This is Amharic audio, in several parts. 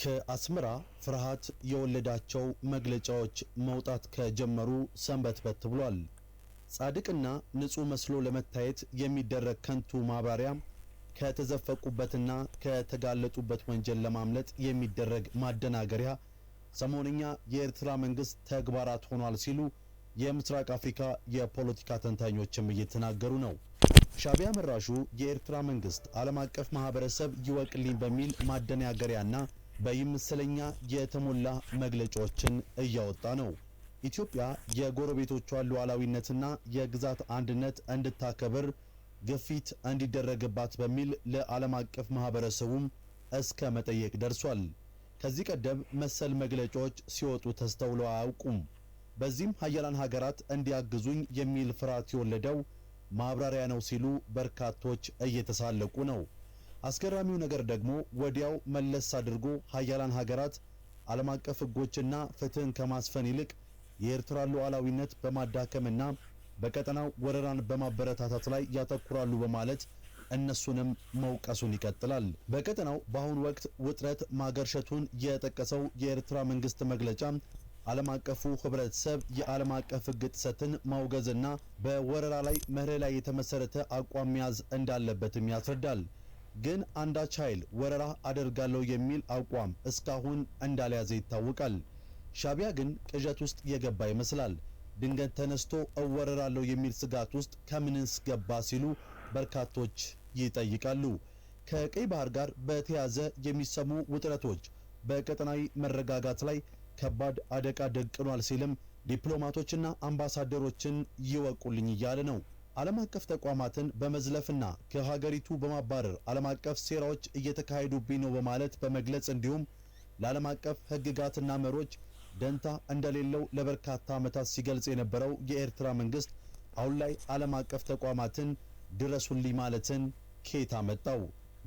ከአስመራ ፍርሃት የወለዳቸው መግለጫዎች መውጣት ከጀመሩ ሰንበትበት ብሏል። ጻድቅና ንጹህ መስሎ ለመታየት የሚደረግ ከንቱ ማብራሪያ ከተዘፈቁበትና ከተጋለጡበት ወንጀል ለማምለጥ የሚደረግ ማደናገሪያ ሰሞንኛ የኤርትራ መንግስት ተግባራት ሆኗል ሲሉ የምስራቅ አፍሪካ የፖለቲካ ተንታኞችም እየተናገሩ ነው። ሻዕቢያ መራሹ የኤርትራ መንግስት ዓለም አቀፍ ማህበረሰብ ይወቅልኝ በሚል ማደናገሪያና በይምስለኛ የተሞላ መግለጫዎችን እያወጣ ነው። ኢትዮጵያ የጎረቤቶቿን ሉዓላዊነትና የግዛት አንድነት እንድታከብር ግፊት እንዲደረግባት በሚል ለዓለም አቀፍ ማህበረሰቡም እስከ መጠየቅ ደርሷል። ከዚህ ቀደም መሰል መግለጫዎች ሲወጡ ተስተውለው አያውቁም። በዚህም ሀያላን ሀገራት እንዲያግዙኝ የሚል ፍርሃት የወለደው ማብራሪያ ነው ሲሉ በርካቶች እየተሳለቁ ነው። አስገራሚው ነገር ደግሞ ወዲያው መለስ አድርጎ ሀያላን ሀገራት ዓለም አቀፍ ሕጎችና ፍትህን ከማስፈን ይልቅ የኤርትራ ሉዓላዊነት በማዳከምና በቀጠናው ወረራን በማበረታታት ላይ ያተኩራሉ በማለት እነሱንም መውቀሱን ይቀጥላል። በቀጠናው በአሁኑ ወቅት ውጥረት ማገርሸቱን የጠቀሰው የኤርትራ መንግስት መግለጫ ዓለም አቀፉ ህብረተሰብ የዓለም አቀፍ ሕግ ጥሰትን ማውገዝና በወረራ ላይ መርህ ላይ የተመሰረተ አቋም መያዝ እንዳለበትም ያስረዳል። ግን አንዳች ኃይል ወረራ አደርጋለሁ የሚል አቋም እስካሁን እንዳልያዘ ይታወቃል። ሻዕቢያ ግን ቅዠት ውስጥ የገባ ይመስላል። ድንገት ተነስቶ እወረራለሁ የሚል ስጋት ውስጥ ከምንስ ገባ ሲሉ በርካቶች ይጠይቃሉ። ከቀይ ባህር ጋር በተያያዘ የሚሰሙ ውጥረቶች በቀጠናዊ መረጋጋት ላይ ከባድ አደጋ ደቅኗል ሲልም ዲፕሎማቶችና አምባሳደሮችን ይወቁልኝ እያለ ነው። ዓለም አቀፍ ተቋማትን በመዝለፍና ከሀገሪቱ በማባረር ዓለም አቀፍ ሴራዎች እየተካሄዱብኝ ነው በማለት በመግለጽ እንዲሁም ለዓለም አቀፍ ህግጋትና መሮች ደንታ እንደሌለው ለበርካታ ዓመታት ሲገልጽ የነበረው የኤርትራ መንግስት አሁን ላይ ዓለም አቀፍ ተቋማትን ድረሱልኝ ማለትን ከየት አመጣው?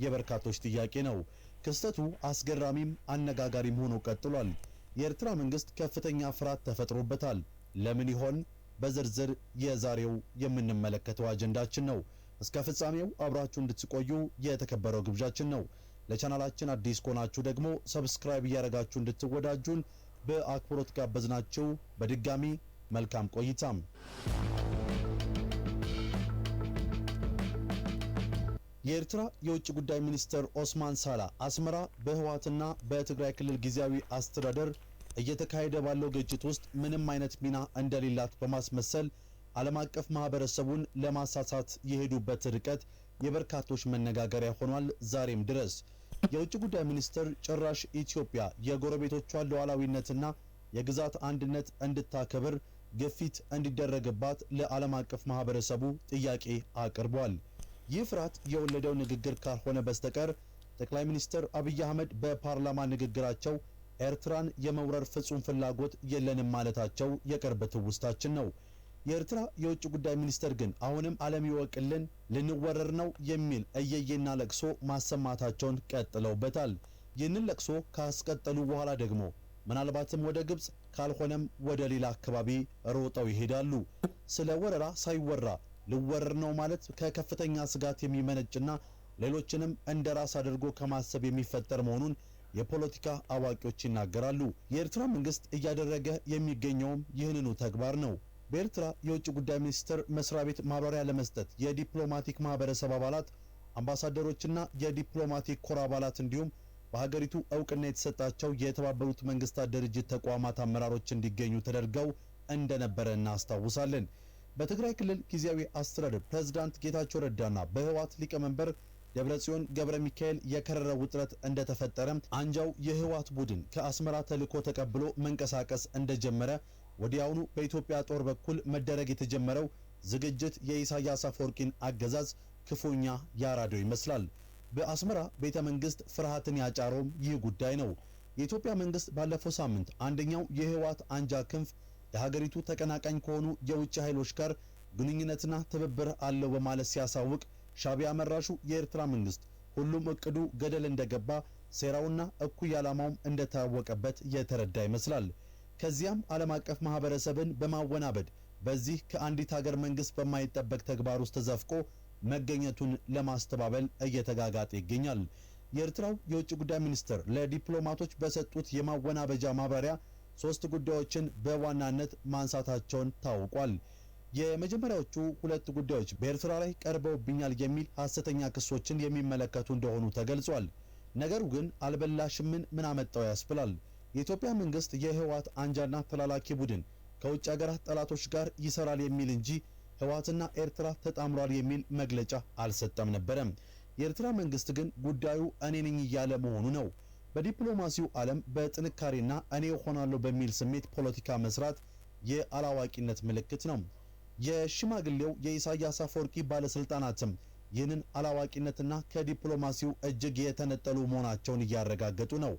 የበርካቶች ጥያቄ ነው። ክስተቱ አስገራሚም አነጋጋሪም ሆኖ ቀጥሏል። የኤርትራ መንግስት ከፍተኛ ፍርሃት ተፈጥሮበታል። ለምን ይሆን? በዝርዝር የዛሬው የምንመለከተው አጀንዳችን ነው። እስከ ፍጻሜው አብራችሁ እንድትቆዩ የተከበረው ግብዣችን ነው። ለቻናላችን አዲስ ከሆናችሁ ደግሞ ሰብስክራይብ እያደረጋችሁ እንድትወዳጁን በአክብሮት ጋበዝናችሁ። በድጋሚ መልካም ቆይታም። የኤርትራ የውጭ ጉዳይ ሚኒስትር ኦስማን ሳላ አስመራ በህወሓትና በትግራይ ክልል ጊዜያዊ አስተዳደር እየተካሄደ ባለው ግጭት ውስጥ ምንም አይነት ሚና እንደሌላት በማስመሰል ዓለም አቀፍ ማህበረሰቡን ለማሳሳት የሄዱበት ርቀት የበርካቶች መነጋገሪያ ሆኗል። ዛሬም ድረስ የውጭ ጉዳይ ሚኒስትር ጭራሽ ኢትዮጵያ የጎረቤቶቿን ሉዓላዊነትና የግዛት አንድነት እንድታከብር ግፊት እንዲደረግባት ለዓለም አቀፍ ማህበረሰቡ ጥያቄ አቅርቧል። ይህ ፍርሃት የወለደው ንግግር ካልሆነ በስተቀር ጠቅላይ ሚኒስትር አብይ አህመድ በፓርላማ ንግግራቸው ኤርትራን የመውረር ፍጹም ፍላጎት የለንም ማለታቸው የቅርብ ትውስታችን ነው። የኤርትራ የውጭ ጉዳይ ሚኒስትር ግን አሁንም ዓለም ይወቅልን ልንወረር ነው የሚል እየየና ለቅሶ ማሰማታቸውን ቀጥለውበታል። ይህንን ለቅሶ ካስቀጠሉ በኋላ ደግሞ ምናልባትም ወደ ግብጽ ካልሆነም ወደ ሌላ አካባቢ ሮጠው ይሄዳሉ። ስለ ወረራ ሳይወራ ልወረር ነው ማለት ከከፍተኛ ስጋት የሚመነጭና ሌሎችንም እንደ ራስ አድርጎ ከማሰብ የሚፈጠር መሆኑን የፖለቲካ አዋቂዎች ይናገራሉ። የኤርትራ መንግስት እያደረገ የሚገኘውም ይህንኑ ተግባር ነው። በኤርትራ የውጭ ጉዳይ ሚኒስቴር መስሪያ ቤት ማብራሪያ ለመስጠት የዲፕሎማቲክ ማህበረሰብ አባላት፣ አምባሳደሮችና የዲፕሎማቲክ ኮር አባላት እንዲሁም በሀገሪቱ እውቅና የተሰጣቸው የተባበሩት መንግስታት ድርጅት ተቋማት አመራሮች እንዲገኙ ተደርገው እንደነበረ እናስታውሳለን። በትግራይ ክልል ጊዜያዊ አስተዳደር ፕሬዝዳንት ጌታቸው ረዳና በህወሓት ሊቀመንበር ደብረጽዮን ገብረ ሚካኤል የከረረ ውጥረት እንደተፈጠረ አንጃው የህወሓት ቡድን ከአስመራ ተልዕኮ ተቀብሎ መንቀሳቀስ እንደጀመረ ወዲያውኑ በኢትዮጵያ ጦር በኩል መደረግ የተጀመረው ዝግጅት የኢሳያስ አፈወርቂን አገዛዝ ክፉኛ ያራደው ይመስላል። በአስመራ ቤተ መንግስት ፍርሃትን ያጫረውም ይህ ጉዳይ ነው። የኢትዮጵያ መንግስት ባለፈው ሳምንት አንደኛው የህወሓት አንጃ ክንፍ የሀገሪቱ ተቀናቃኝ ከሆኑ የውጭ ኃይሎች ጋር ግንኙነትና ትብብር አለው በማለት ሲያሳውቅ ሻዕቢያ መራሹ የኤርትራ መንግስት ሁሉም እቅዱ ገደል እንደገባ ሴራውና እኩይ ዓላማውም እንደታወቀበት የተረዳ ይመስላል። ከዚያም ዓለም አቀፍ ማህበረሰብን በማወናበድ በዚህ ከአንዲት ሀገር መንግስት በማይጠበቅ ተግባር ውስጥ ተዘፍቆ መገኘቱን ለማስተባበል እየተጋጋጠ ይገኛል። የኤርትራው የውጭ ጉዳይ ሚኒስትር ለዲፕሎማቶች በሰጡት የማወናበጃ ማብራሪያ 3 ጉዳዮችን በዋናነት ማንሳታቸውን ታውቋል። የመጀመሪያዎቹ 2 ጉዳዮች በኤርትራ ላይ ቀርበውብኛል የሚል ሐሰተኛ ክሶችን የሚመለከቱ እንደሆኑ ተገልጿል። ነገሩ ግን አልበላሽምን ምን አመጣው ያስብላል። የኢትዮጵያ መንግስት የህወሓት አንጃና ተላላኪ ቡድን ከውጭ ሀገራት ጠላቶች ጋር ይሰራል የሚል እንጂ ህወሓትና ኤርትራ ተጣምሯል የሚል መግለጫ አልሰጠም ነበረም። የኤርትራ መንግስት ግን ጉዳዩ እኔ ነኝ እያለ መሆኑ ነው። በዲፕሎማሲው ዓለም በጥንካሬና እኔ እሆናለሁ በሚል ስሜት ፖለቲካ መስራት የአላዋቂነት ምልክት ነው። የሽማግሌው የኢሳያስ አፈወርቂ ባለስልጣናትም ይህንን አላዋቂነትና ከዲፕሎማሲው እጅግ የተነጠሉ መሆናቸውን እያረጋገጡ ነው።